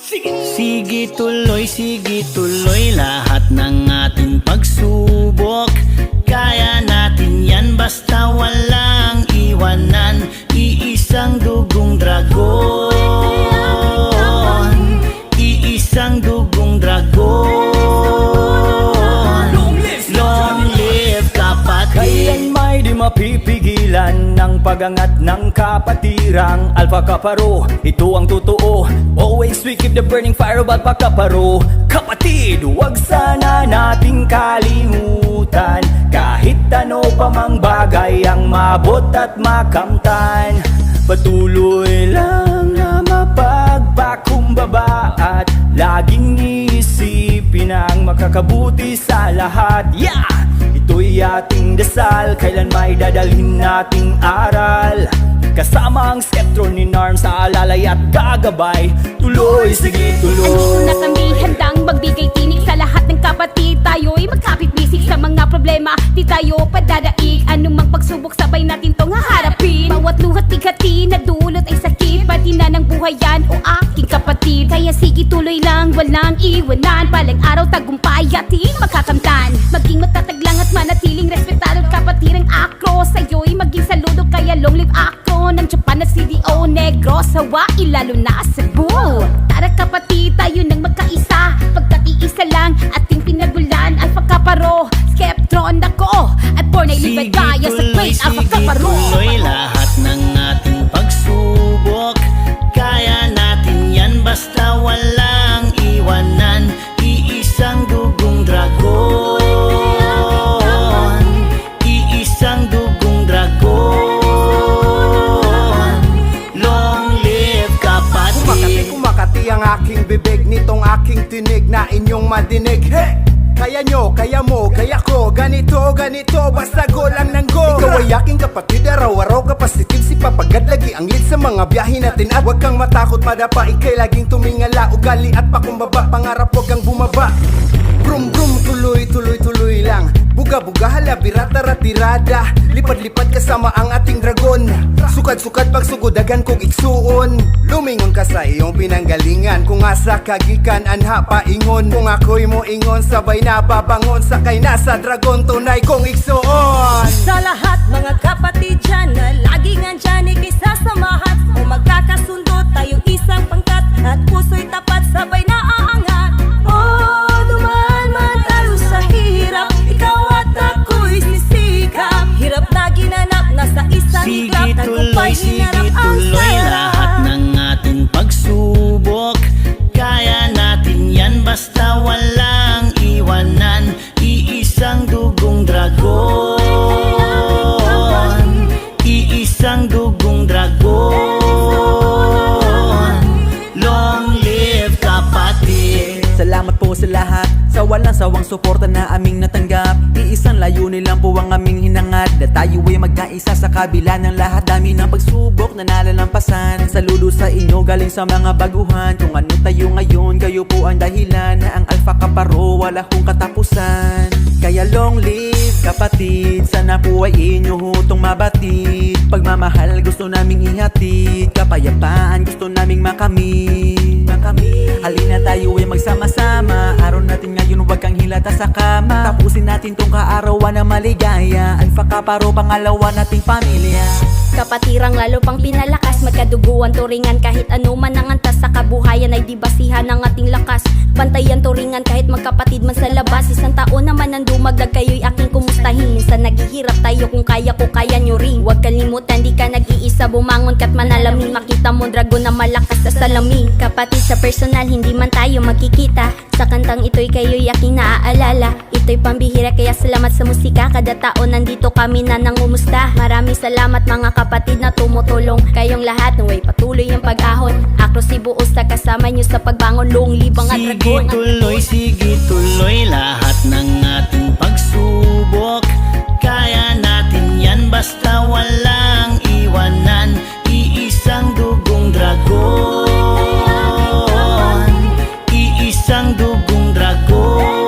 Sige tuloy lahat ng ating pagsubok. Kaya natin yan basta walang iwanan. Iisang dugong dragon, iisang dugong dragon. Long live kapatid. Kailan may di mapipigilan ng pagangat ng kapatirang Alpha Kaparo, ito ang totoo. Always we keep the burning fire about pa Kaparo. Kapatid, huwag sana nating kalimutan kahit ano pa mang bagay ang mabot at makamtan. Patuloy lang na mapagpakumbaba at laging isipin ang makakabuti sa lahat. Yeah! Ito'y ating dasal, kailan may dadalhin nating aral. Kasama ang skeptro ni Narm sa alalay at gagabay. Tuloy, sige tuloy. Andito na kami handang magbigay tinig sa lahat ng kapatid. Tayo'y magkapit-bisig sa mga problema. Di tayo padadaig, anumang pagsubok sabay natin tong haharapin. Bawat luhat bighati na dulot ay sakit, pati na ng buhay yan o aking kapatid. Kaya sige tuloy lang, walang iwanan. Balang araw tagumpay ating makakamtan. Maging matatag lang at manatiling respetado kapatirang akro. Sa'yo'y maging saludo kaya long live akro. Ng Japan at CDO Negro, Hawaii lalo na Cebu. Tara kapatid, tayo nang magkaisa. Pagkatiisa lang ating pinagulan. Alpha Kaparo, Skeptron ako at born ay ligaya sa great Alpha Kaparo. Tuloy lahat ng ating pagsubok. Kaya natin yan basta walang iwanan. Iisang dugong dragon, iisang dugong dragon. Long live kapatid. Kumakati ang aking bibig nitong aking tinig na inyong madinig. Hey! Kaya nyo, kaya mo, kaya ko, ganito, basta go lang ng go. Ikaw ay aking kapatid, araw-araw kapasitive. Si papagad lagi ang lead sa mga biyahe natin. At huwag kang matakot madapa, ikay laging tumingala. Ugali at pakumbaba, pangarap huwag kang bumaba. Brum brum, tuloy lang. Buga-buga, halabira, tara-tirada. Lipad-lipad kasama ang ating dragon. Sukad-sukad pagsugodagan kong iksuon. Lumingon ka sa iyong pinanggalingan. Kung asa kagikan, anha paingon. Kung ako'y mo ingon, sabay na babangon. Sakay na sa dragon, tunay kong iksuon. Sa lahat mga kapatid dyan na laging andyan, ikisasamahan. Kung magkakasundo tayo isang pangkat at puso'y tapat, sabay na aangat. Oh, dumaan man tayo sa hirap, ikaw at ako'y sisikap. Hirap na ginanap, nasa isang iglap, tagumpay hinarap ang sarap. Lahat ng ating pagsubok. Kaya natin yan basta walang iwanan. Iisang dugong dragon, iisang dugong dragon. Long live kapatid. Salamat po sa lahat sa walang sawang suporta na aming natanggap. Iisang layunin lang po ang aming hinangad, na tayo ay magkaisa sa kabila ng lahat. Dami ng pagsubok na nalalampasan. Saludo sa inyo galing sa mga baguhan. Kung ano tayo ngayon, kayo po ang dahilan. Na ang Alpha Kaparo wala kong katapusan. Kaya long live kapatid, sana po ay inyo hutong mabatid. Pagmamahal gusto naming ihatid, kapayapaan gusto naming makamit. Halina tayo ay magsama-sama, araw natin ngayon huwag kang hilata sa kama. Tapusin natin tong kaarawan na maligaya. Alpha Kaparo, pangalawa nating pamilya. Kapatirang lalo pang pinalakas, magkaduguan turingan kahit ano man ang antas. Sa kabuhayan ay di basihan ng ating lakas. Bantayan turingan kahit magkapatid man sa labas. Isang taon naman ang dumagdag, kayo'y aking kumustahin. Minsan naghihirap tayo, kung kaya ko kaya nyo rin. Huwag kalimutan, di ka nag-iisa, bumangon ka't manalamin. Makita mo dragon na malakas sa salamin. Kapatid sa personal, hindi man tayo magkikita. Sa kantang ito'y kayo'y aking naaalala. Ito'y pambihira kaya salamat sa musika. Kada taon nandito kami na nangumusta. Maraming salamat mga kapatid na tumutulong. Kayong lahat naway patuloy ang pag-ahon. Akro si buos sa kasama nyo sa pagbangon. Long libang at dragon. Sige tuloy lahat ng ating pagsubok. Kaya natin yan basta walang iwanan. Iisang dugong dragon, iisang dugong dragon.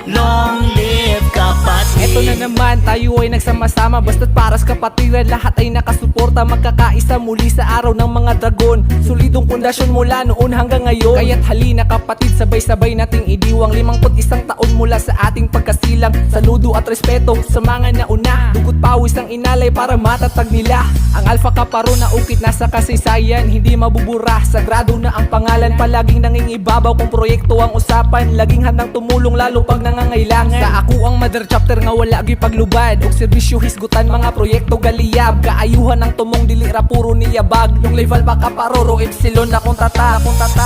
Long live kapatid. Eto na naman, tayo ay nagsama-sama basta't para sa kapatiran, lahat ay nakasuporta, magkakaisa muli sa araw ng mga dragon. Solidong pundasyon mula noon hanggang ngayon, kaya't halina kapatid, sabay-sabay nating idiwang 51 taon mula sa ating pagkasilang. Saludo at respeto sa mga nauna, dugot pawis ang inalay para matatag nila ang Alpha Kaparo na ukit nasa kasaysayan, hindi mabubura, sagrado na ang pangalan, palaging nangingibabaw kung proyekto ang usapan, laging handang tumulong lalo pag nangangailangan. Sa ako ang mother chapter nga wala gyud paglubad, og serbisyo hisgutan mga proyekto galiyab, kaayuhan ang tumong dili ra puro niyabag, nung level pa kaparoro epsilon akong tata.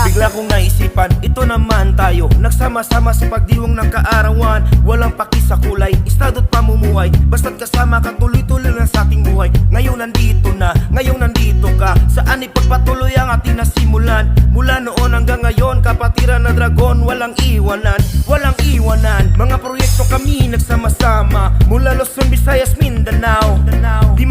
Bigla kong naisipan, ito naman tayo nagsama-sama sa pagdiwang ng kaarawan, walang paki sa kulay, estado't pamumuhay, basta't kasama ka tuloy-tuloy na sa ating buhay. Ngayon nandito na, ngayong nandito ka, saan ipagpatuloy ang ating nasimulan, mula noon hanggang ngayon, kapatiran na dragon, walang iwanan, walang iwanan. Mga proyekto kami nagsama-sama, mula Luzon, Visayas,